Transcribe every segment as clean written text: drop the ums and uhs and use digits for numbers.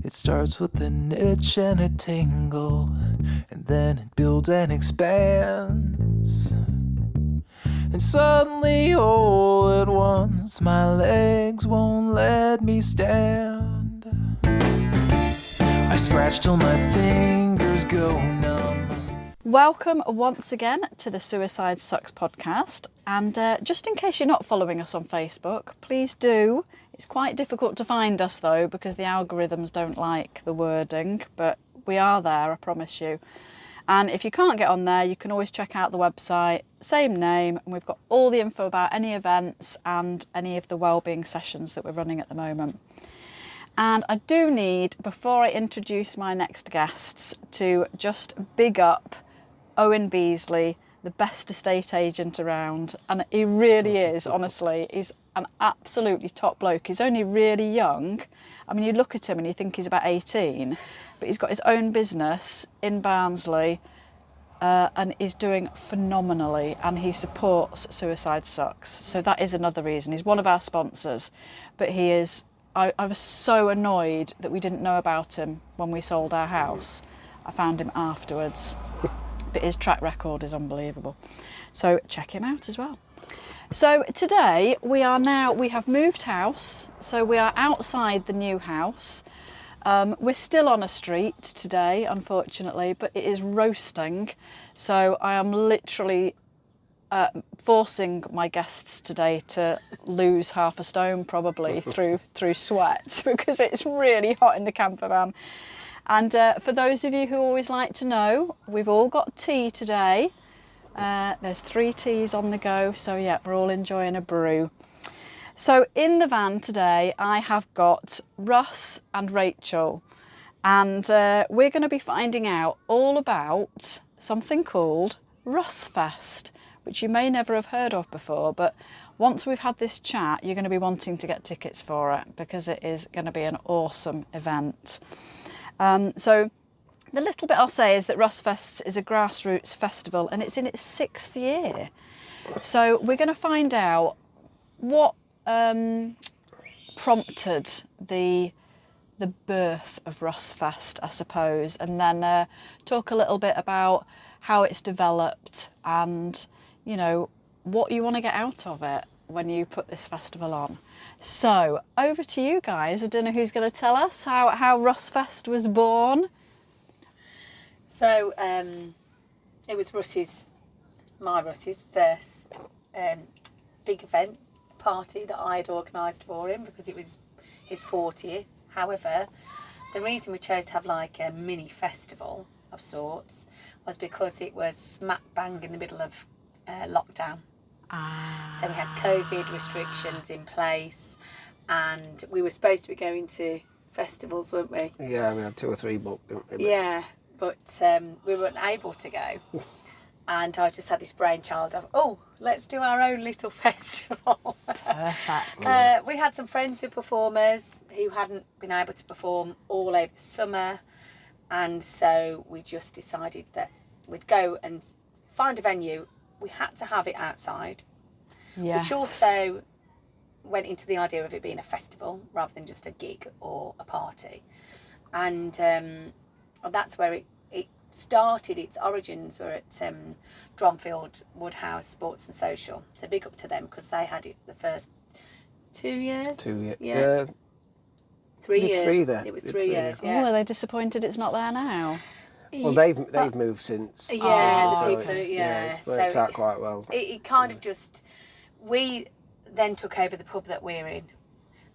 It starts with an itch and a tingle, and then it builds and expands. And suddenly, all at once, my legs won't let me stand. I scratch till my fingers go numb. Welcome once again to the Suicide Sucks podcast. And just in case you're not following us on Facebook, please do. It's quite difficult to find us though, because the algorithms don't like the wording, but we are there, I promise you. And if you can't get on there, you can always check out the website, same name, and we've got all the info about any events and any of the wellbeing sessions that we're running at the moment. And I do need, before I introduce my next guests, to just big up Owen Beasley, the best estate agent around. And he really is, honestly. He's an absolutely top bloke. He's only really young. I mean, you look at him and you think he's about 18, but he's got his own business in Barnsley and is doing phenomenally, and he supports Suicide Sucks. So that is another reason. He's one of our sponsors, but he is... I was so annoyed that we didn't know about him when we sold our house. I found him afterwards, but his track record is unbelievable. So check him out as well. So today we have moved house, so we are outside the new house. We're still on a street today, unfortunately, but it is roasting. So I am literally forcing my guests today to lose half a stone probably through sweat, because it's really hot in the camper van. And for those of you who always like to know, we've all got tea today. There's 3 teas on the go, so yeah, we're all enjoying a brew. So in the van today, I have got Russ and Rachel, and we're going to be finding out all about something called Russfest, which you may never have heard of before, but once we've had this chat, you're going to be wanting to get tickets for it, because it is going to be an awesome event. So the little bit I'll say is that Russfest is a grassroots festival, and it's in its 6th year. So we're going to find out what prompted the birth of Russfest, I suppose, and then talk a little bit about how it's developed and, you know, what you want to get out of it when you put this festival on. So over to you guys. I don't know who's going to tell us how Russfest was born. So it was my Russ's first big event party that I had organised for him, because it was his 40th. However, the reason we chose to have like a mini festival of sorts was because it was smack bang in the middle of lockdown. So we had COVID restrictions in place, and we were supposed to be going to festivals, weren't we? Yeah, we had 2 or 3 booked, didn't we? Yeah, but we weren't able to go. And I just had this brainchild of, let's do our own little festival. Perfect. We had some friends who are performers who hadn't been able to perform all over the summer, and so we just decided that we'd go and find a venue. We had to have it outside, Yes. which also went into the idea of it being a festival rather than just a gig or a party. And that's where it started. Its origins were at Dronfield Woodhouse Sports and Social. So big up to them, because they had it the first 2 years. 2 years. Yeah. 3 years. 3 there. It was Did 3 3 years, Oh, yeah. are they disappointed it's not there now? Well, they've moved since. Yeah, the so people, it's, yeah. it's worked out quite well. It kind of just... We then took over the pub that we're in,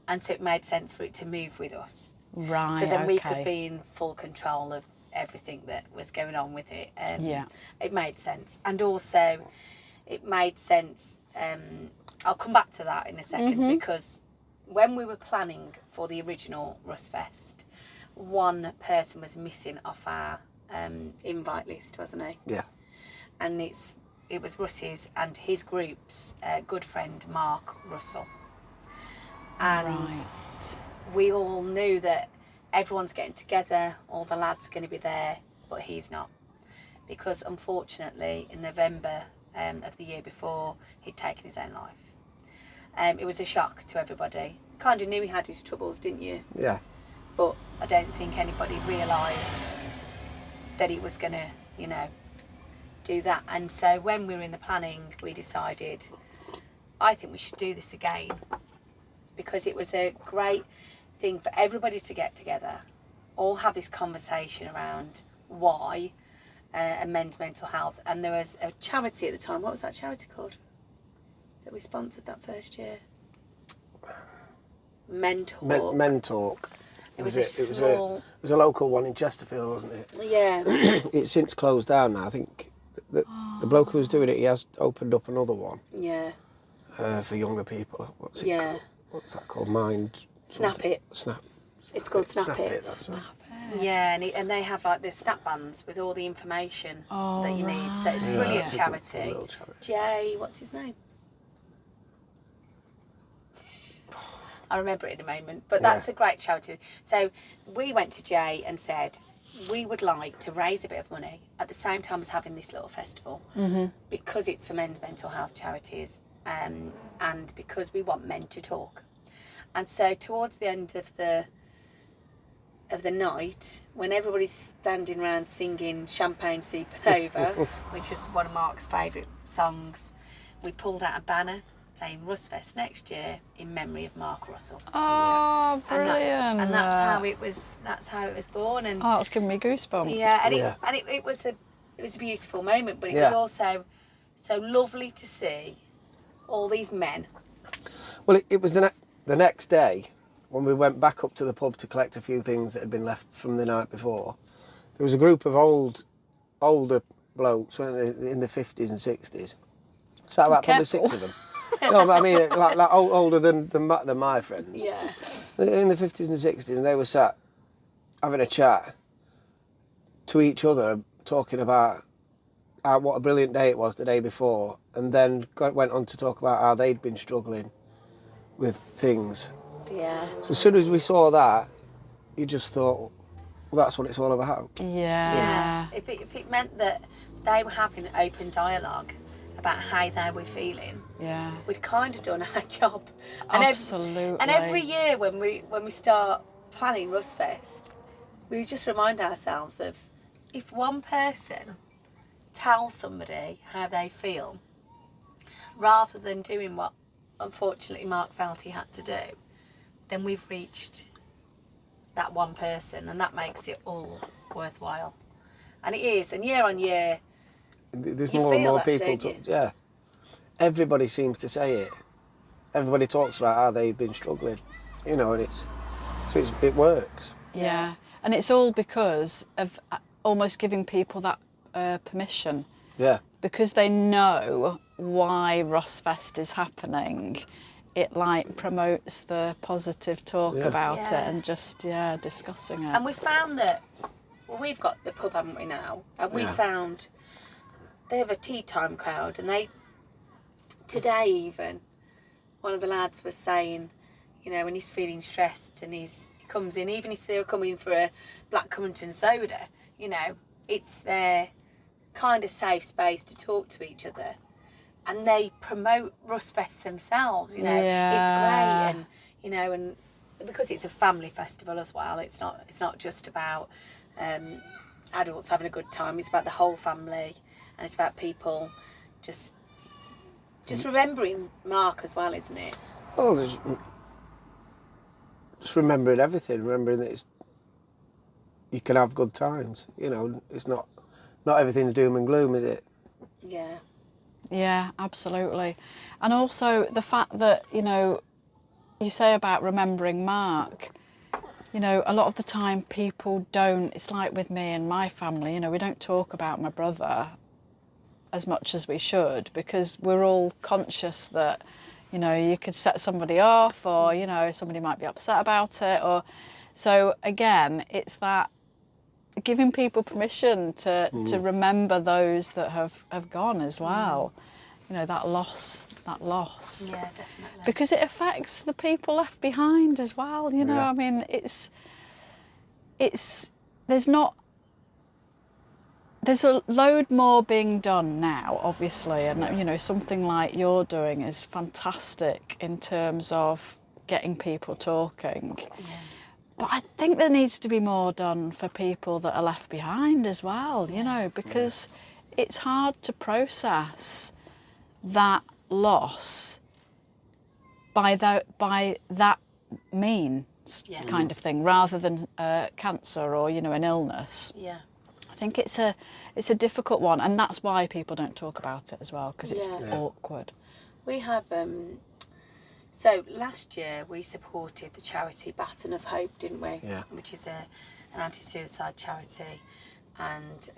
and so it made sense for it to move with us. Right, So then we could okay. be in full control of everything that was going on with it. Yeah. It made sense. And also, it made sense... I'll come back to that in a second, because when we were planning for the original Russfest, one person was missing off our invite list, wasn't he? Yeah. And it was Russ's and his group's good friend Mark Russell. And Right. we all knew that everyone's getting together, all the lads are going to be there, but he's not. Because unfortunately, in November of the year before, he'd taken his own life. It was a shock to everybody. Kind of knew he had his troubles, didn't you? Yeah. But I don't think anybody realised that it was going to, you know, do that. And so when we were in the planning, we decided, I think we should do this again, because it was a great thing for everybody to get together, all have this conversation around why and men's mental health. And there was a charity at the time. What was that charity called that we sponsored that first year? Men Talk. Men Talk. It was a local one in Chesterfield, wasn't it? Yeah. It's since closed down now. I think the bloke who was doing it, he has opened up another one. Yeah. For younger people. What's that called? Snap It. It's called Snap It. That's right. Yeah, and they have like the snap bands with all the information that you need. So it's a brilliant charity. A little charity. Jay, what's his name? I'll remember it in a moment. But that's a great charity. So we went to Jay and said, we would like to raise a bit of money at the same time as having this little festival, because it's for men's mental health charities, and because we want men to talk. And so towards the end of the night, when everybody's standing around singing Champagne Supernova, which is one of Mark's favourite songs, we pulled out a banner saying Russfest next year in memory of Mark Russell. Oh, brilliant! And that's how it was. That's how it was born. And it's giving me goosebumps. Yeah, and it was a beautiful moment, but it was also so lovely to see all these men. Well, it was the next day when we went back up to the pub to collect a few things that had been left from the night before. There was a group of older blokes in the 50s and 60s. So about probably 6 of them. No, but I mean, like older than my friends. Yeah. In the 50s and 60s, and they were sat having a chat to each other, talking about what a brilliant day it was the day before, and then went on to talk about how they'd been struggling with things. Yeah. So as soon as we saw that, you just thought, well, that's what it's all about. Yeah. If it meant that they were having an open dialogue about how they were feeling, we'd kind of done our job. And Absolutely. And every year when we start planning Russfest, we just remind ourselves of, if one person tells somebody how they feel, rather than doing what unfortunately Mark felt he had to do, then we've reached that one person, and that makes it all worthwhile. And it is, and year on year, there's you more and feel more that, people. don't you? Everybody seems to say it. Everybody talks about how they've been struggling, and it works. Yeah, and it's all because of almost giving people that permission. Yeah. Because they know why Russfest is happening. It promotes the positive talk about it and just discussing it. And we found that, well, we've got the pub, haven't we now? And we found they have a tea time crowd, and today even, one of the lads was saying, when he's feeling stressed and he comes in, even if they're coming for a black currant and soda, it's their kind of safe space to talk to each other. And they promote Russfest themselves, it's great, and because it's a family festival as well, it's not just about adults having a good time, it's about the whole family, and it's about people just remembering Mark as well, isn't it? Well, just remembering everything, remembering that you can have good times, it's not everything's doom and gloom, is it? Yeah. Yeah, absolutely. And also the fact that, you say about remembering Mark, a lot of the time people don't, it's like with me and my family, we don't talk about my brother as much as we should, because we're all conscious that, you could set somebody off, or, somebody might be upset about it, so again, it's that giving people permission to remember those that have gone as well. That loss. Yeah, definitely. Because it affects the people left behind as well, I mean, there's a load more being done now, obviously, and something like you're doing is fantastic in terms of getting people talking. Yeah. But I think there needs to be more done for people that are left behind as well, you know, because it's hard to process that loss by that means kind of thing, rather than cancer or, you know, an illness. Yeah. I think it's a difficult one, and that's why people don't talk about it as well, because it's awkward. We have, so last year we supported the charity Baton of Hope, didn't we? Yeah. Which is an anti-suicide charity. And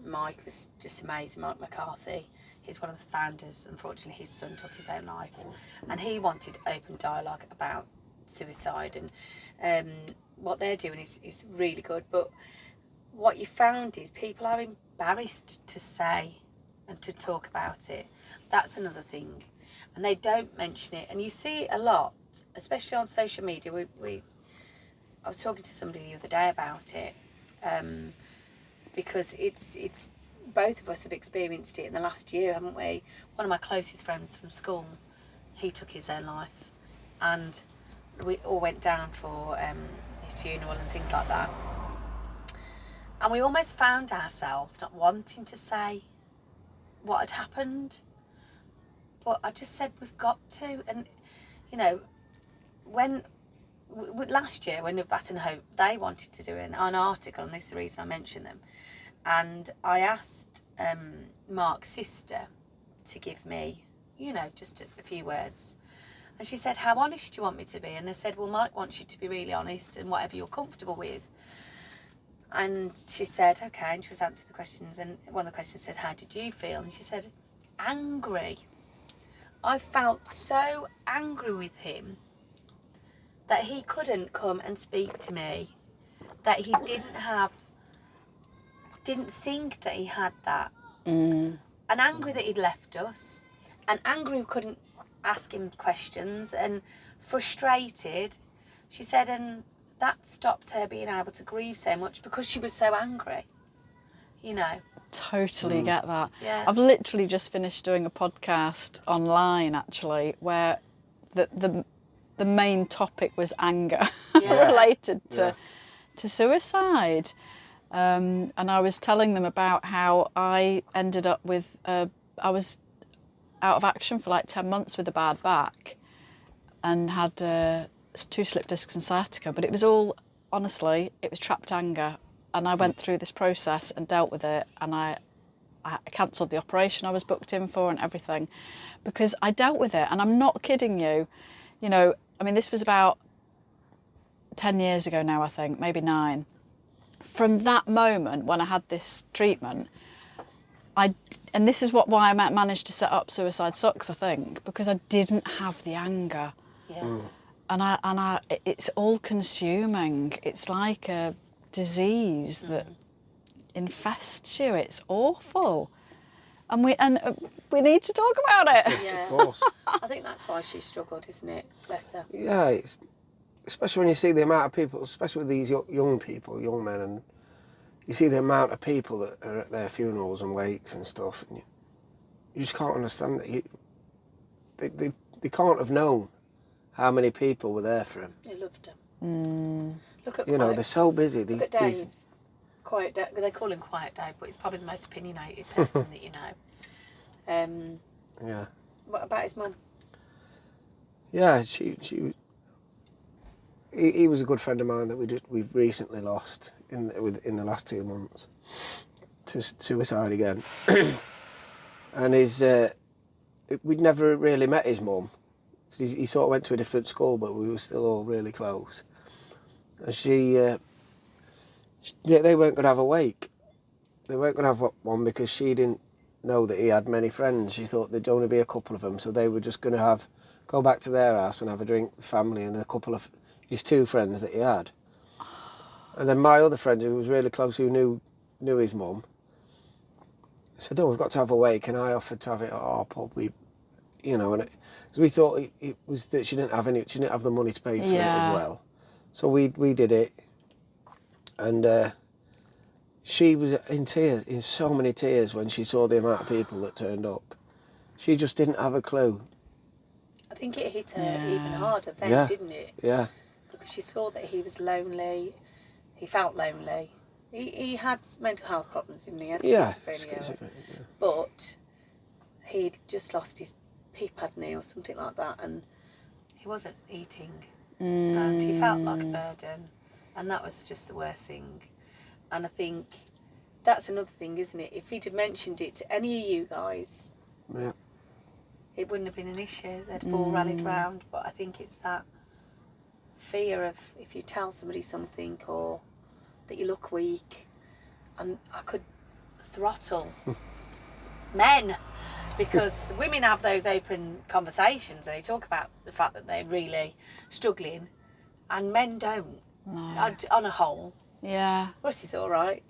Mike was just amazing, Mike McCarthy. He's one of the founders. Unfortunately, his son took his own life. And he wanted open dialogue about suicide. And what they're doing is really good. But what you found is people are embarrassed to say and to talk about it. That's another thing. And they don't mention it. And you see it a lot, especially on social media. I was talking to somebody the other day about it, because it's both of us have experienced it in the last year, haven't we? One of my closest friends from school, he took his own life, and we all went down for his funeral and things like that. And we almost found ourselves not wanting to say what had happened. But I just said, we've got to. And, you know, last year, when Baton Hope, they wanted to do an article, and this is the reason I mention them. And I asked Mark's sister to give me, you know, just a few words. And she said, how honest do you want me to be? And I said, well, Mike wants you to be really honest and whatever you're comfortable with. And she said, okay. And she was answering the questions. And one of the questions said, how did you feel? And she said, angry. I felt so angry with him that he couldn't come and speak to me, that he didn't think that he had that. And angry that he'd left us, and angry we couldn't ask him questions, and frustrated. She said, and that stopped her being able to grieve so much because she was so angry, you know. Totally get that. Yeah. I've literally just finished doing a podcast online, actually, where the main topic was anger related to suicide. And I was telling them about how I ended up with, I was out of action for like 10 months with a bad back and had 2 slip discs and sciatica, but it was all, honestly, it was trapped anger. And I went through this process and dealt with it, and I cancelled the operation I was booked in for and everything because I dealt with it. And I'm not kidding you. You know, I mean, this was about 10 years ago now, I think, maybe 9. From that moment when I had this treatment, and this is why I managed to set up Suicide Sucks, I think, because I didn't have the anger. Yeah. And it's all consuming. It's like a disease that infests you. It's awful, and we need to talk about it. Yeah. Of course. I think that's why she struggled, isn't it? Bless her. Yeah, it's, especially when you see the amount of people, especially with these young people, young men, and you see the amount of people that are at their funerals and wakes and stuff, and you just can't understand it. They can't have known how many people were there for him. They loved him. Look at they're so busy. Look at Dave. Quiet Dave. They call him Quiet Dave, but he's probably the most opinionated person that you know. Yeah. What about his mum? Yeah, he was a good friend of mine that we've recently lost in the last 2 months to suicide again. And we'd never really met his mum. He sort of went to a different school, but we were still all really close. And they weren't going to have a wake. They weren't going to have one because she didn't know that he had many friends. She thought there'd only be a couple of them, so they were just going to go back to their house and have a drink with family and a couple of his 2 friends that he had. And then my other friend, who was really close, who knew his mum, said, "Oh, we've got to have a wake," and I offered to have it at our pub. Because we thought it was that she didn't have the money to pay for it as well. So we did it, and she was in tears, in so many tears, when she saw the amount of people that turned up. She just didn't have a clue. I think it hit her even harder then, didn't it? Yeah. because she saw that he was lonely. He felt lonely. He had mental health problems, didn't he? He had schizophrenia. But he'd just lost his PIP, hadn't he, or something like that, and he wasn't eating, and he felt like a burden, and that was just the worst thing. And I think that's another thing, isn't it? If he'd have mentioned it to any of you guys, it wouldn't have been an issue. They'd have all rallied round. But I think it's that fear of if you tell somebody something or that you look weak, and I could throttle men, because women have those open conversations and they talk about the fact that they're really struggling, and men don't. No. On a whole. Yeah. Russ is all right.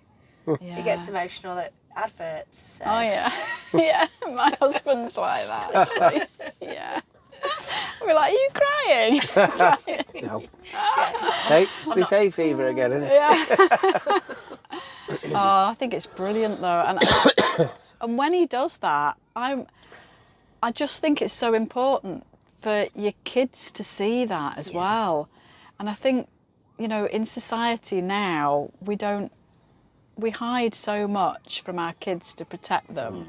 Yeah. He gets emotional at adverts. So. Oh yeah, yeah. My husband's like that. Actually. Yeah. We're like, are you crying? It's like, No. Yeah. It's this hay fever again, isn't it? yeah. Oh, I think it's brilliant though, and when he does that, I just think it's so important for your kids to see that as well. And I think, you know, in society now, we hide so much from our kids to protect them.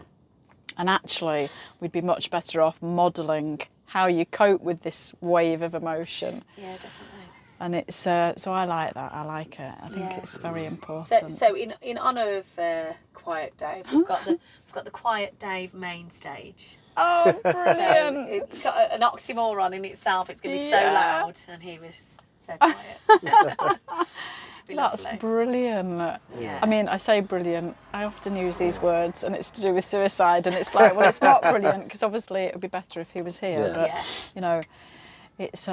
And actually, we'd be much better off modelling how you cope with this wave of emotion. Yeah, definitely. And it's so I like that. I like it. I think it's very important. So in honour of Quiet Dave, we've got the Quiet Dave main stage. Oh, So brilliant! it's got an oxymoron in itself. It's going to be so loud, and he was so quiet. To be That's lovely. brilliant. Yeah. I mean, I say brilliant. I often use these words, and it's to do with suicide. And it's like, well, it's not brilliant because obviously it would be better if he was here. Yeah. But Yeah. you know, it's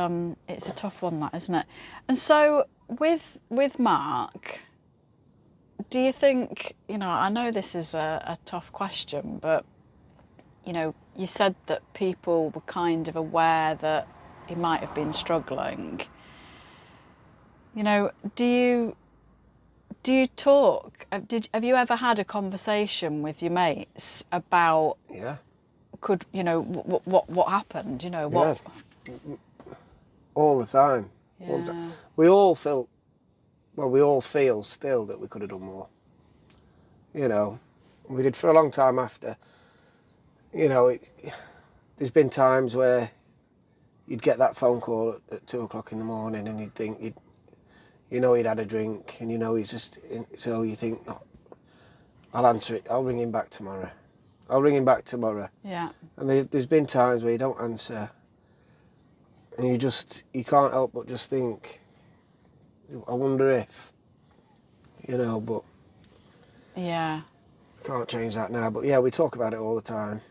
a tough one, that, isn't it? And so with Mark, do you think, you know, I know this is a tough question, but you know, you said that people were kind of aware that he might have been struggling. You know, do you talk? Have you ever had a conversation with your mates about? Yeah. Could you know what happened? You know what? Yeah. All the time. All the Yeah. time. We all feel still that we could have done more. You know, we did for a long time after. You know, there's been times where you'd get that phone call at 2 o'clock in the morning, and you'd think he'd had a drink, and you know he's just. So you think, oh, I'll answer it. I'll ring him back tomorrow. Yeah. And there's been times where you don't answer, and you can't help but just think, I wonder if, you know, but Yeah. can't change that now. But yeah, we talk about it all the time,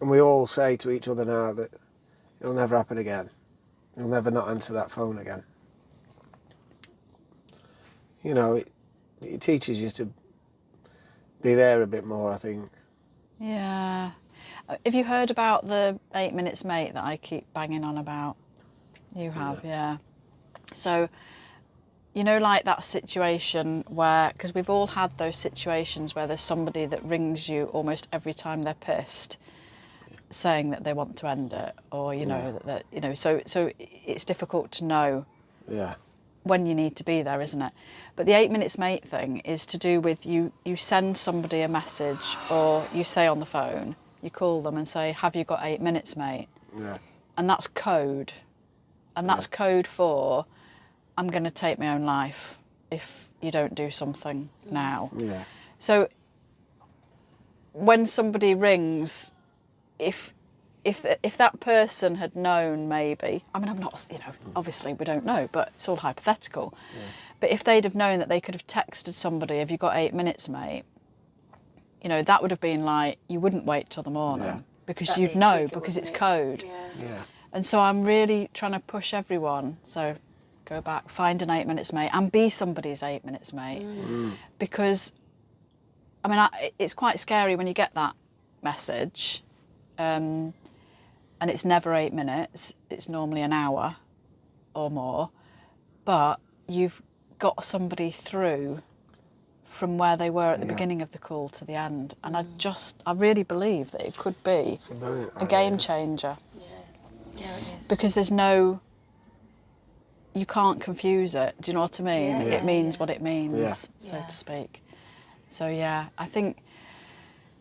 and we all say to each other now that it'll never happen again. You'll never not answer that phone again. You know, it teaches you to be there a bit more, I think. Yeah. Have you heard about the 8 minutes mate that I keep banging on about? You have, yeah. So, you know, like that situation where, because we've all had those situations where there's somebody that rings you almost every time they're pissed, saying that they want to end it, or you know that you know. So it's difficult to know. Yeah. When you need to be there, isn't it? But the 8 minutes mate thing is to do with you send somebody a message, or you say on the phone, you call them and say, have you got 8 minutes, mate? Yeah. And that's code. And that's code for, I'm going to take my own life if you don't do something now. Yeah. So when somebody rings, if that person had known, maybe, I mean, I'm not, you know, obviously we don't know, but it's all hypothetical. Yeah. But if they'd have known that they could have texted somebody, have you got 8 minutes, mate? You know, that would have been like, you wouldn't wait till the morning because That'd you'd be know, tricky, because it's wouldn't it? code. Yeah. And so I'm really trying to push everyone. So go back, find an 8 minutes mate, and be somebody's 8 minutes mate. Because, I mean, it's quite scary when you get that message. And it's never 8 minutes, it's normally an hour or more, but you've got somebody through from where they were at the beginning of the call to the end. And I really believe that it could be a game changer. Yeah, it is. Because there's no you can't confuse it. Do you know what I mean? Yeah. It means what it means, Yeah. so Yeah. to speak. So yeah, I think,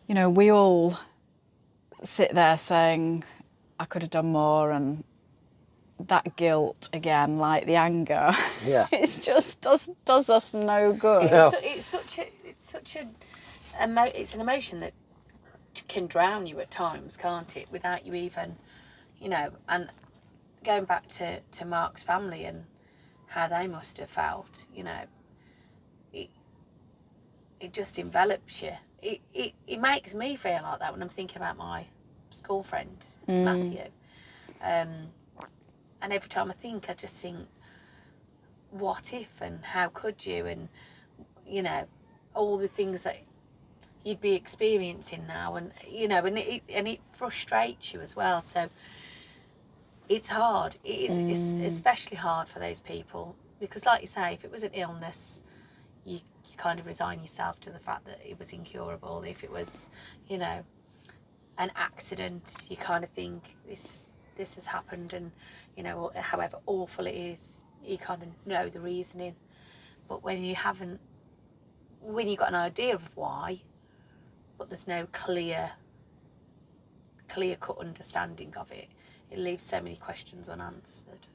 you know, we all sit there saying, I could have done more, and that guilt again, like the anger, Yeah. it's just does us no good. No. It's such an emotion that can drown you at times, can't it? Without you even, you know. And going back to Mark's family and how they must have felt, you know, it just envelops you. It makes me feel like that when I'm thinking about my school friend Matthew, and every time I think, I just think, what if, and how could you, and you know, all the things that you'd be experiencing now, and you know, and it frustrates you as well. So it's hard. It's especially hard for those people, because like you say, if it was an illness, you kind of resign yourself to the fact that it was incurable. If it was, you know, an accident, you kind of think this has happened, and you know, however awful it is, you kind of know the reasoning. But when you got an idea of why, but there's no clear cut understanding of it, it leaves so many questions unanswered.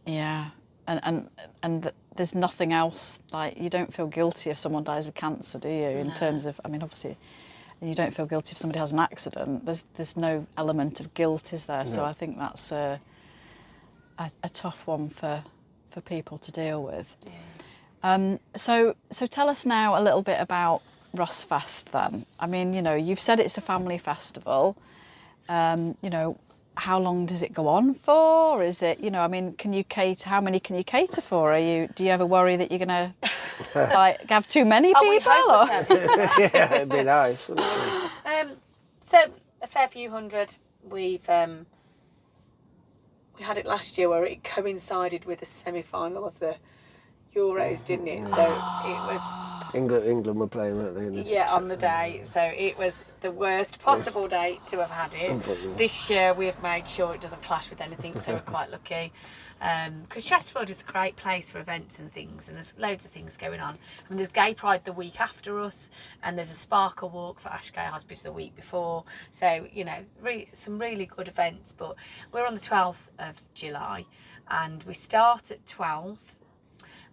Yeah, and there's nothing else, like, you don't feel guilty if someone dies of cancer, do you? In terms of, I mean, obviously, you don't feel guilty if somebody has an accident. There's no element of guilt, is there? No. So I think that's a tough one for people to deal with. Yeah. So tell us now a little bit about Russfest then. I mean, you know, you've said it's a family festival. You know, how long does it go on for? Is it, you know, I mean, how many can you cater for? Do you ever worry that you're going to like have too many people? We hope Yeah, it'd be nice, wouldn't it? So a fair few hundred. We had it last year where it coincided with the semi-final of the Euros, didn't it? So it was England were playing, weren't they? on the day. So it was the worst possible day to have had it. This year we've made sure it doesn't clash with anything, so we're quite lucky. Because Chesterfield is a great place for events and things, and there's loads of things going on. I mean, there's Gay Pride the week after us, and there's a Sparkle Walk for Ash Gay Hospice the week before. So, you know, some really good events. But we're on the 12th of July, and we start at 12.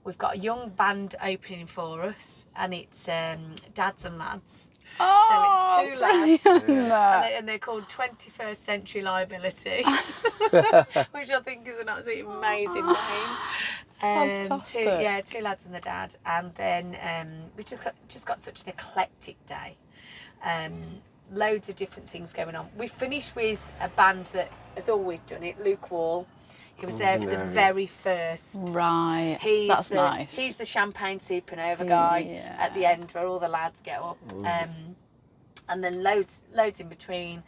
We've got a young band opening for us, and it's Dads and Lads. Oh, so it's two lads, Yeah. and they're called 21st Century Liability, which I think is an absolutely amazing name. Fantastic. Two lads and the dad, and then we just got such an eclectic day. Loads of different things going on. We finished with a band that has always done it, Luke Wall. He was there for the very first. Right, that's nice. He's the champagne supernova guy at the end, where all the lads get up. And then loads in between.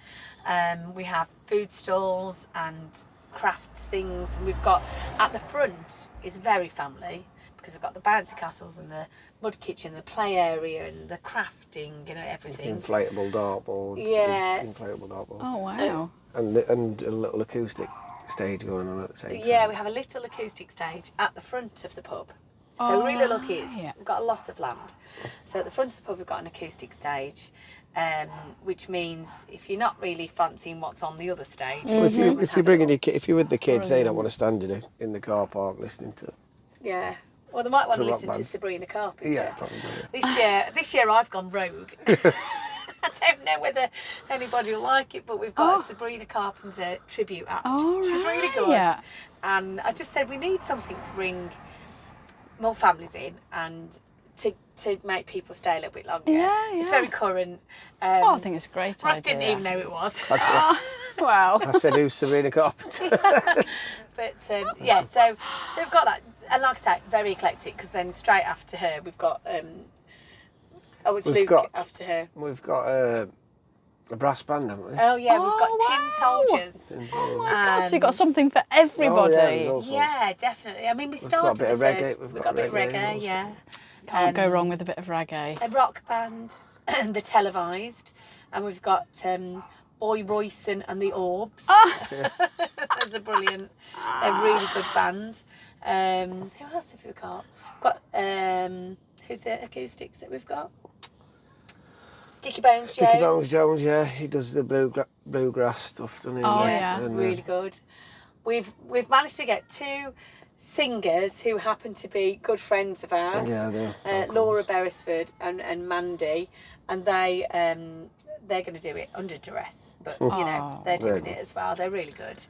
We have food stalls and craft things. And we've got, at the front, is very family, because we've got the bouncy castles and the mud kitchen, the play area and the crafting, you know, everything. Inflatable dartboard. Yeah. Inflatable dartboard. Oh, wow. And a little acoustic stage going on at the same time. Yeah, we have a little acoustic stage at the front of the pub. So really lucky, we've got a lot of land. So at the front of the pub we've got an acoustic stage, which means if you're not really fancying what's on the other stage, Well, if you're bringing if you're with the kids, they don't want to stand in the car park listening to. Yeah. Well, they might want to rock listen to bands. Sabrina Carpenter. Yeah, probably. Yeah. This year I've gone rogue. I don't know whether anybody will like it, but we've got a Sabrina Carpenter tribute act. Oh, She's really good. right. And I just said we need something to bring more families in and to make people stay a little bit longer. Yeah. It's very current. I think it's a great Russ idea. didn't even know it was. Wow. I said, who's Sabrina Carpenter? But so we've got that. And like I say, very eclectic, because then straight after her we've got Luke after her. We've got a brass band, haven't we? Oh yeah, we've got Tin Soldiers. Oh my God, so you've got something for everybody. there's all sorts. Yeah, definitely. I mean, we got a started bit of the reggae, first. we've We've got got a bit of reggae reggae, yeah. Can't go wrong with a bit of reggae. A rock band, the Televised, and we've got Boy Royson and the Orbs. That's a brilliant, a really good band. Who else have we got? Got who's the acoustics that we've got? Sticky Bones Jones. Yeah, he does the bluegrass stuff, doesn't he? Oh, Yeah, yeah. And, really good. We've managed to get 2 singers who happen to be good friends of ours. Yeah, they're Laura Beresford and Mandy, and they're going to do it under duress, but you know they're doing it as well. They're really good.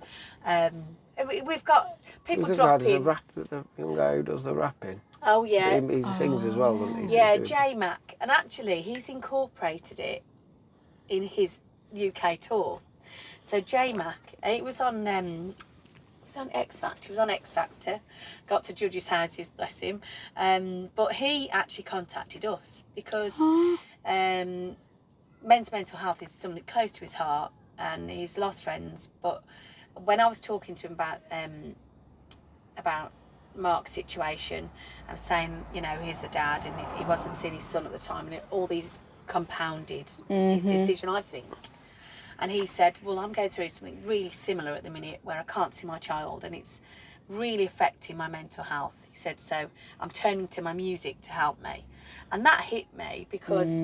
We've got people dropping. There's a rap, the young guy who does the rapping. Oh yeah, He sings as well, doesn't he? yeah, J-Mac, and actually he's incorporated in his UK tour. So J-Mac, it was on X Factor. He was on X Factor. Got to judges' houses, bless him. But he actually contacted us because men's mental health is something close to his heart, and he's lost friends. But when I was talking to him about Mark's situation, I was saying, you know, he's a dad and he wasn't seeing his son at the time, and all these compounded his decision, I think. And he said, well, I'm going through something really similar at the minute where I can't see my child and it's really affecting my mental health. He said, so I'm turning to my music to help me. And that hit me because,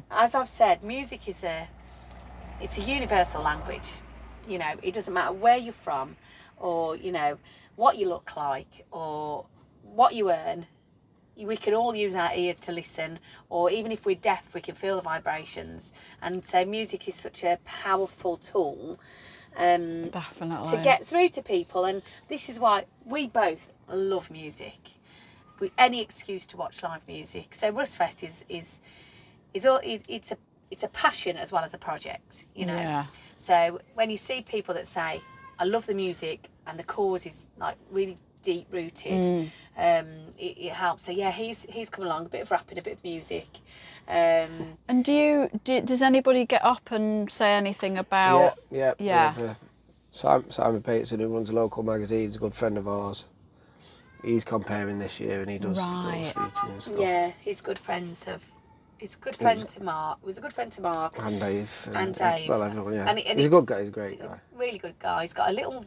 as I've said, music is it's a universal language. You know, it doesn't matter where you're from or, you know, what you look like or what you earn. We can all use our ears to listen, or even if we're deaf, we can feel the vibrations. And so music is such a powerful tool Definitely. to get through to people. And this is why we both love music. Any excuse to watch live music. So Russfest it's a passion as well as a project, you know. Yeah. So when you see people that say, I love the music and the cause is like really deep rooted, it helps. So yeah, he's come along, a bit of rapping, a bit of music. And does anybody get up and say anything about? Yeah. Simon Peterson, who runs a local magazine, is a good friend of ours. He's comparing this year and he does little speeches and stuff. Yeah, he's good friends of. He's a good friend to Mark. He was a good friend to Mark. And Dave. And Dave. Well, everyone, yeah. And he's a good guy. He's a great guy. Really good guy. He's got a little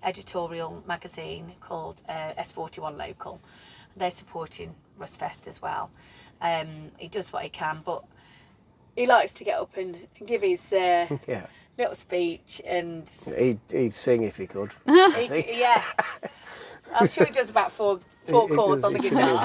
editorial magazine called S41 Local. They're supporting Russfest as well. He does what he can, but he likes to get up and give his little speech. And he'd sing if he could. yeah. I'm sure he does about four chords on the guitar.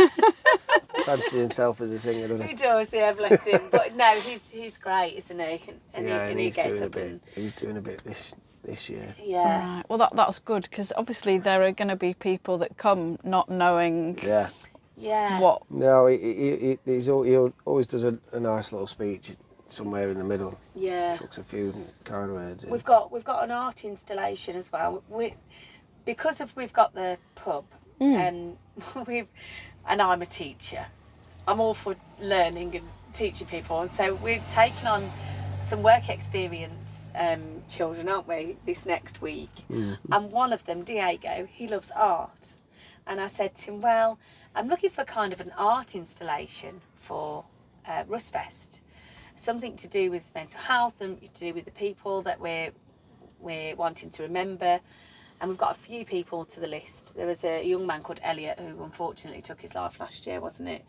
Fancies himself as a singer, doesn't he? He does, yeah, bless him. But no, he's great, isn't he? And he he's gets doing up a bit. He's doing a bit this year. Yeah. Right. Well, that's good because obviously there are going to be people that come not knowing. Yeah. Yeah. What? No, he always does a nice little speech somewhere in the middle. Yeah. Chucks a few kind words in. We've got an art installation as well. Because we've got the pub, and I'm a teacher. I'm all for learning and teaching people, and so we're taking on some work experience children, aren't we, this next week? And one of them, Diego, he loves art, and I said to him, well, I'm looking for kind of an art installation for Russfest, something to do with mental health and to do with the people that we're wanting to remember. And we've got a few people to the list. There was a young man called Elliot who unfortunately took his life last year, wasn't it?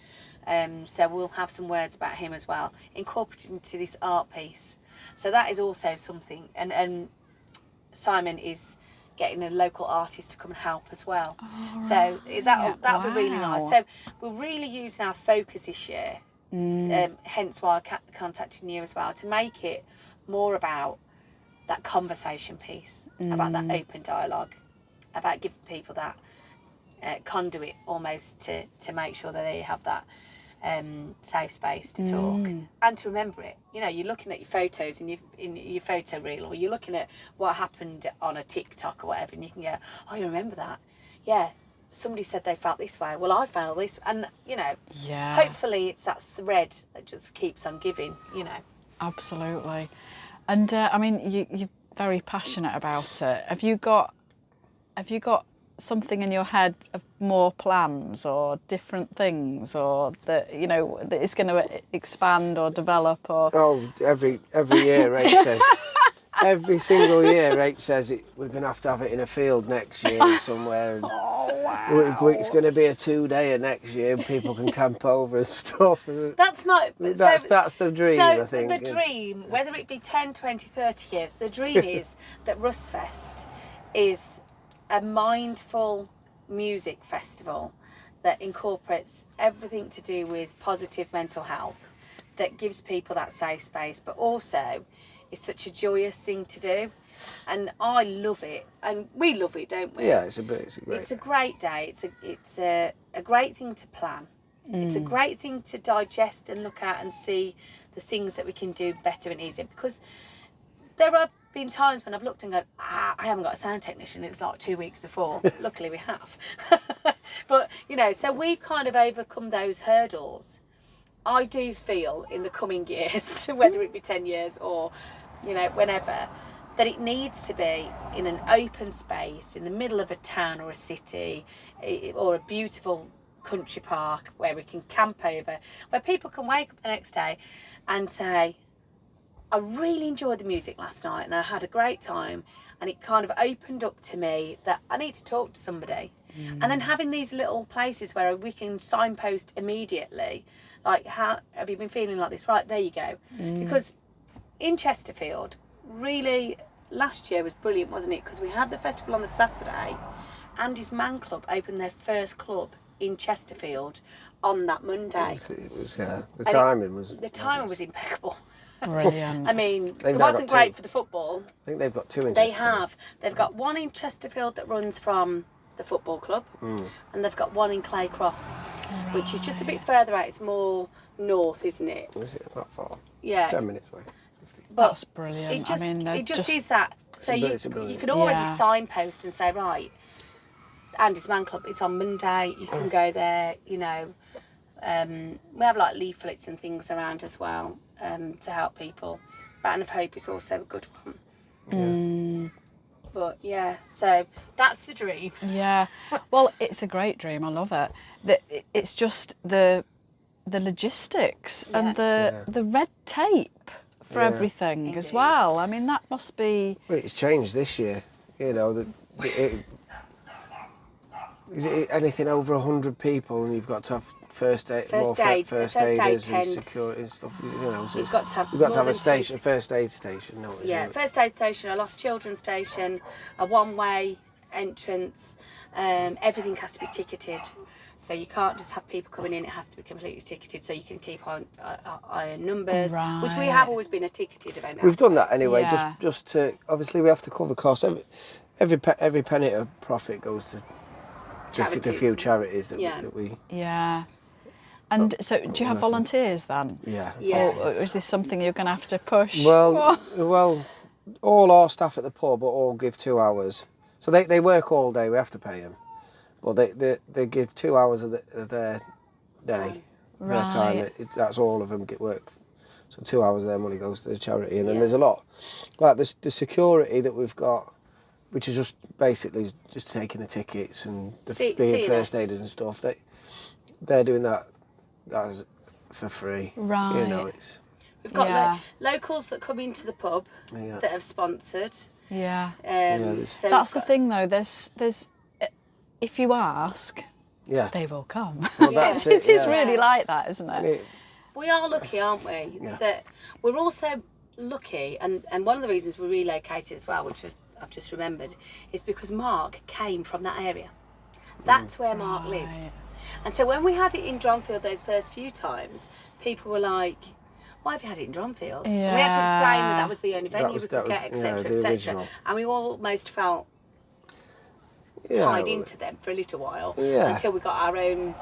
So we'll have some words about him as well, incorporated into this art piece. So that is also something. And Simon is getting a local artist to come and help as well. Oh, so that'll be really nice. So we're really using our focus this year, hence why I contacted you as well, to make it more about that conversation piece, about that open dialogue, about giving people that conduit almost to make sure that they have that safe space to talk and to remember it. You know, you're looking at your photos in your photo reel, or you're looking at what happened on a TikTok or whatever, and you can go, oh, you remember that? Yeah, somebody said they felt this way. Well, I felt this, and you know, hopefully it's that thread that just keeps on giving. You know, absolutely. And I mean, you're very passionate about it. Have you got something in your head of more plans or different things, or that that is going to expand or develop? Or every year Ray says every single year, Rach says we're going to have it in a field next year somewhere. And it's going to be a 2-dayer next year, and people can camp over and stuff. That's that's the dream, so I think. The dream, whether it be 10, 20, 30 years, the dream is that Russfest is a mindful music festival that incorporates everything to do with positive mental health, that gives people that safe space, but also is such a joyous thing to do. And I love it, and we love it, don't we? Yeah, it's a great day. It's a great thing to plan. It's a great thing to digest and look at and see the things that we can do better and easier. Because there have been times when I've looked and gone, I haven't got a sound technician. It's like 2 weeks before. Luckily we have. But, you know, so we've kind of overcome those hurdles. I do feel in the coming years, whether it be 10 years or, you know, whenever, that it needs to be in an open space in the middle of a town or a city, or a beautiful country park where we can camp over, where people can wake up the next day and say, I really enjoyed the music last night and I had a great time, and it kind of opened up to me that I need to talk to somebody. And then having these little places where we can signpost immediately, like, how have you been feeling like this? Right, there you go. Because in Chesterfield, really, last year was brilliant, wasn't it? Because we had the festival on the Saturday. Andy's Man Club opened their first club in Chesterfield on that Monday. It was the timing was impeccable. Brilliant. I mean, it wasn't great for the football. I think they've got 2 in They Chesterfield. have. They've got one in Chesterfield that runs from the football club, and they've got one in Clay Cross, which is just a bit further out. It's more north, isn't it? Is it not far? Yeah. It's 10 minutes away. But That's brilliant. It just, I mean, it just is that. So you could already signpost and say, right, Andy's Man Club, it's on Monday, you can go there, you know. We have like leaflets and things around as well, to help people. Baton of Hope is also a good one. But yeah, so that's the dream. Yeah, well, it's a great dream. I love it. It's just the logistics and the red tape for everything as well. I mean, that must be. Well, it's changed this year. You know, is it anything over 100 people, and you've got to have first aiders and security and stuff. You know, so you've got to have a station, first aid station. No, first aid station, a lost children station, a one-way entrance. Everything has to be ticketed, so you can't just have people coming in. It has to be completely ticketed, so you can keep on numbers, which we have always been a ticketed event. We've done that anyway, just to obviously we have to cover costs. Every penny of profit goes to a few charities that we. Yeah. And so, do you have volunteers then? Yeah. Or is this something you're going to have to push? Well, all our staff at the pub all give 2 hours. So they work all day. We have to pay them, but they give 2 hours of their day, their time. That's all of them get work. So 2 hours of their money goes to the charity, and then there's a lot, like the security that we've got, which is just basically just taking the tickets and being first aiders and stuff. They're doing that. That's for free. Right. You know, we've got locals that come into the pub that have sponsored. Yeah. So that's the thing, though. There's if you ask, they will come. Well, that's it is really like that, isn't it? We are lucky, aren't we? That we're also lucky, and one of the reasons we relocated as well, which I've just remembered, is because Mark came from that area. That's where Mark lived. And so when we had it in Dronfield those first few times, people were like, why have you had it in Dronfield? Yeah. And we had to explain that was the only venue we could get, etc., etc. And we almost felt tied into them for a little while until we got our own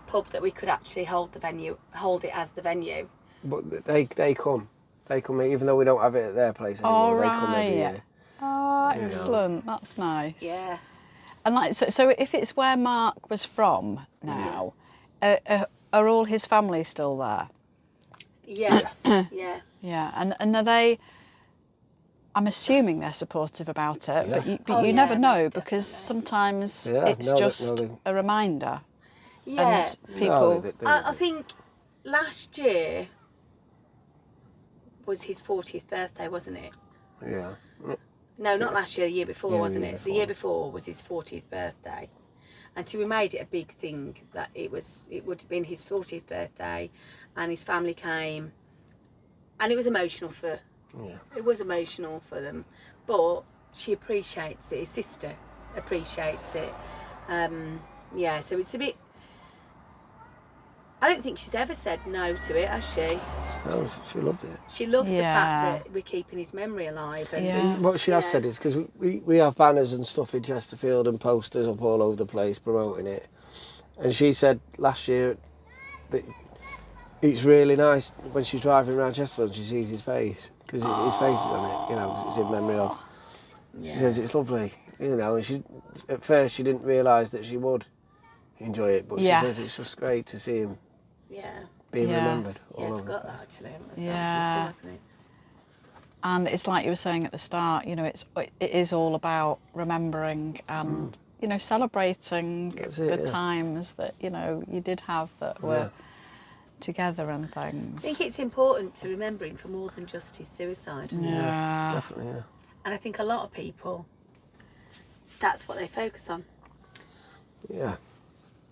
pub that we could actually hold it as the venue. But they come even though we don't have it at their place anymore. They come every year. Oh, excellent. That's nice. Yeah. And like so if it's where Mark was from now, are all his family still there? Yes. Yeah. And are they? I'm assuming they're supportive about it, but you never know, because sometimes it's just a reminder. Yeah. And people. I think last year was his 40th birthday, wasn't it? Yeah. No, not last year, the year before, Yeah, the wasn't year it? The year before was his 40th birthday. And so we made it a big thing that it would have been his 40th birthday, and his family came, and it was emotional for them, but she appreciates it. His sister appreciates it. So it's a bit. I don't think she's ever said no to it, has she? No, she loves it. She loves the fact that we're keeping his memory alive. And What she has said is, because we have banners and stuff in Chesterfield and posters up all over the place promoting it, and she said last year that it's really nice when she's driving around Chesterfield and she sees his face, because his face is on it, 'cause it's in memory of. She says it's lovely, and she at first she didn't realise that she would enjoy it, but she says it's just great to see him being remembered all over the place. Actually. That was Yeah. wasn't it? And it's like you were saying at the start, it is all about remembering and, celebrating the times that, you did have that were together and things. I think it's important to remember him for more than just his suicide. Yeah. Definitely, yeah. And I think a lot of people, that's what they focus on. Yeah.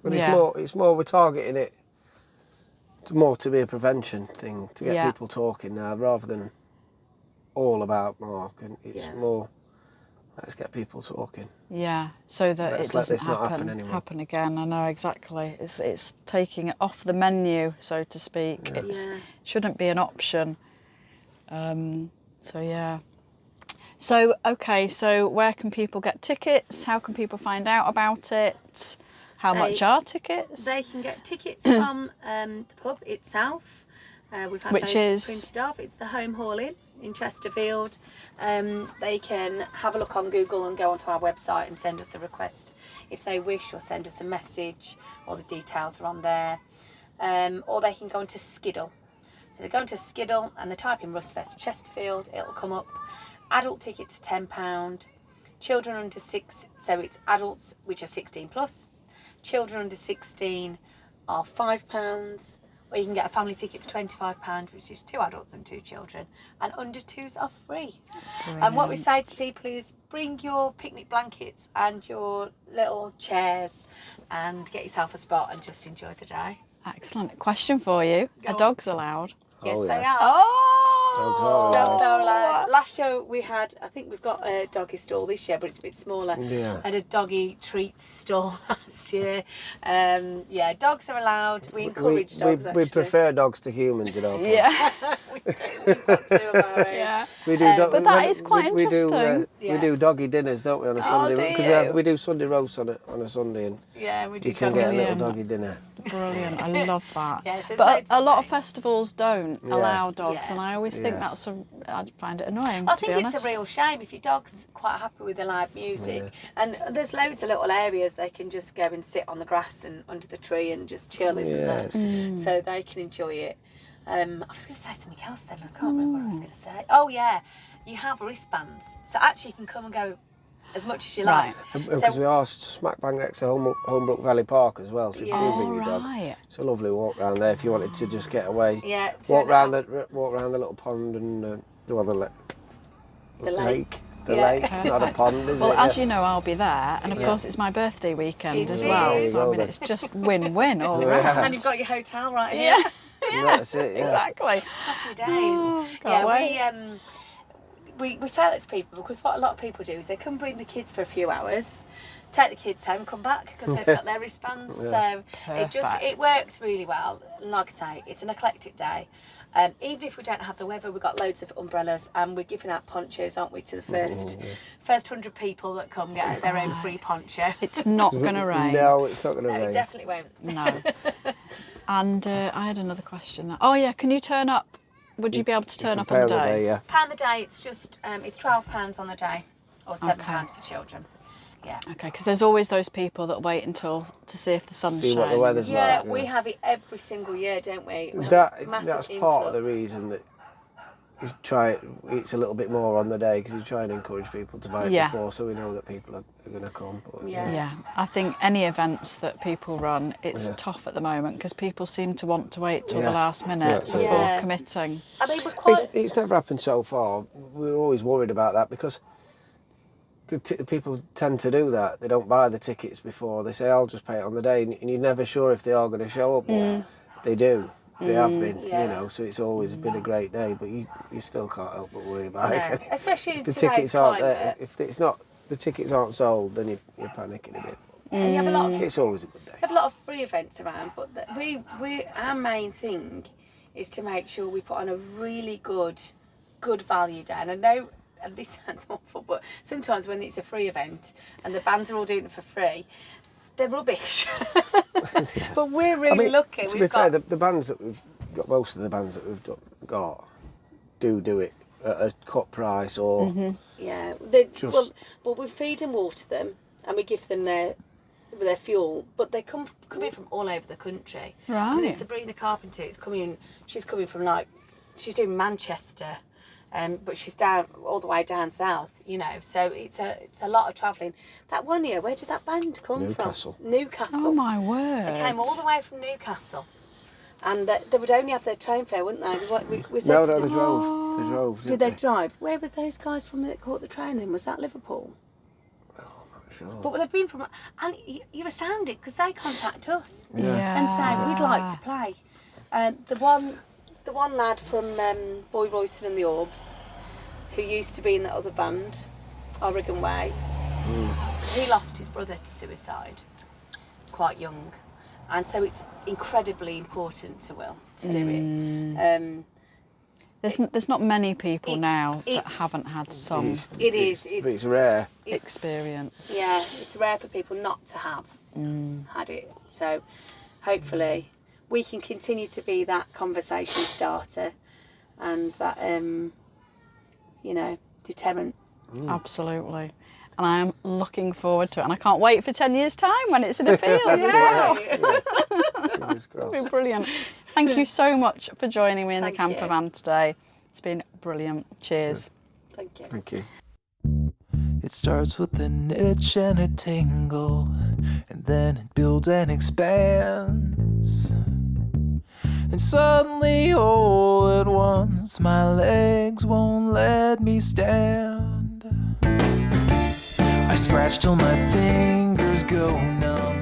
But it's more we're targeting it more to be a prevention thing, to get people talking now, rather than all about Mark. And it's more, let's get people talking. Yeah, so that Let's it let doesn't this not happen anymore. happen again. I know exactly. It's taking it off the menu, so to speak. It shouldn't be an option. So okay, so where can people get tickets? How can people find out about it? How much are tickets? They can get tickets from the pub itself. We've had Which loads is? printed off. It's the Home Hall Inn in Chesterfield. They can have a look on Google and go onto our website and send us a request if they wish, or send us a message. All the details are on there. Or they can go into Skiddle. So they go into Skiddle and they type in Russfest Chesterfield. It'll come up. Adult tickets are £10. Children under 6, so it's adults which are 16 plus. Children under 16 are £5, or you can get a family ticket for £25, which is 2 adults and 2 children, and under 2s are free. Brilliant. And what we say to people is bring your picnic blankets and your little chairs and get yourself a spot and just enjoy the day. Excellent. Question for you. Go Are on. dogs allowed? Yes, Oh, they yes. are. Oh! Dogs are allowed. Last year we had, I think we've got a doggy stall this year, but it's a bit smaller. Yeah. I had a doggy treats stall last year. Dogs are allowed. We encourage dogs, we actually. prefer dogs to humans, Yeah. We do. We've got to about it. Yeah. We do, but that is quite we interesting. We do doggy dinners, don't we, on a Sunday? do Because you? we do Sunday roast on a Sunday, and Yeah, we do. you can get a little Brilliant. doggy dinner. Brilliant. I love that. Yeah, so there's but loads a of lot of space. festivals don't allow dogs, Yeah. and I always think Yeah. I find it annoying, I to be think honest. it's a real shame if your dog's quite happy with the live music. And there's loads of little areas they can just go and sit on the grass and under the tree and just chill, isn't there? So they can enjoy it. I was going to say something else then. I can't remember what I was going to say. Oh yeah, you have wristbands, so actually you can come and go as much as you like. Because we are smack bang next to Holmbrook Valley Park as well, so if you do bring your dog, right. it's a lovely walk round there if you wanted to just get away. Yeah, Walk round the little pond and the lake. The lake, not a pond, is Well, it? as you know, I'll be there, and of course it's my birthday weekend It as is. well. There you So I go mean, then. it's just win-win all round. And you've got your hotel right here. That's it, yeah. Exactly. Happy days. Can't We say that to people because what a lot of people do is they come bring the kids for a few hours, take the kids home, come back because they've got their wristbands. So it Perfect. works really well. And like I say, it's an eclectic day. Even if we don't have the weather, we've got loads of umbrellas and we're giving out ponchos, aren't we, to the first 100 people that come get their own free poncho. It's not going to rain. No, it's not going to No, rain. it definitely won't. No. And I had another question. Oh yeah, can you turn up? Would you be able to turn up on the day? Yeah. £1 a day, it's just, it's £12 on the day or £7 for children. Yeah. Okay, because there's always those people that wait until to see if the sun's See what the shining. weather's Yeah, like. we have it every single year, don't we? We have That's a massive part of the influx. reason that it's a little bit more on the day because you try and encourage people to buy it Yeah. before, so we know that people are going to come. But, Yeah. Yeah, I think any events that people run, it's Yeah. tough at the moment because people seem to want to wait till the Yeah. last minute Yeah, before yeah. committing. I mean, we're quite. It's never happened so far. We're always worried about that because people tend to do that. They don't buy the tickets before. They say, I'll just pay it on the day. And you're never sure if they are going to show up. But they do. They have been, Yeah. you know, so it's always been a great day. But you still can't help but worry about it. No, can you? especially If the today's tickets aren't there, climate. if it's not, the tickets aren't sold, then you're panicking a bit. And you have a lot of It's always a good day. have a lot of free events around, but our main thing is to make sure we put on a really good value day. And I know, and this sounds awful, but sometimes when it's a free event and the bands are all doing it for free, they're rubbish. But we're really lucky. To be fair, the bands that we've got, most of the bands that we've got do it at a cut price or yeah, well, we feed and water them and we give them their fuel, but they come in from all over the country. I mean, Right. there's Sabrina Carpenter. She's coming from she's doing Manchester, but she's down all the way down south. You know, so it's a lot of travelling. That one year, where did that band come Newcastle. from? Newcastle. Oh my word! They came all the way from Newcastle, and they would only have their train fare, wouldn't they? We said no, to they them, drove. They drove. did they drive? Where were those guys from that caught the train then? Was that Liverpool? Sure. But they've been from, and you're astounded because they contact us Yeah. and say we'd like to play. The one lad from Boy Royston and the Orbs, who used to be in that other band, Oregon Way, he lost his brother to suicide quite young, and so it's incredibly important to Will to do it. There's not many people now that it's- haven't had some It's rare. experience. Yeah, it's rare for people not to have had it. So hopefully we can continue to be that conversation starter and that, deterrent. Absolutely. And I'm looking forward to it. And I can't wait for 10 years' time when it's in a field. Fingers crossed. It'll be brilliant. Thank you so much for joining me in the Thank camper you. van today. It's been brilliant. Cheers. Thank you. Thank you. It starts with an itch and a tingle, and then it builds and expands. And suddenly, all at once, my legs won't let me stand. I scratch till my fingers go numb.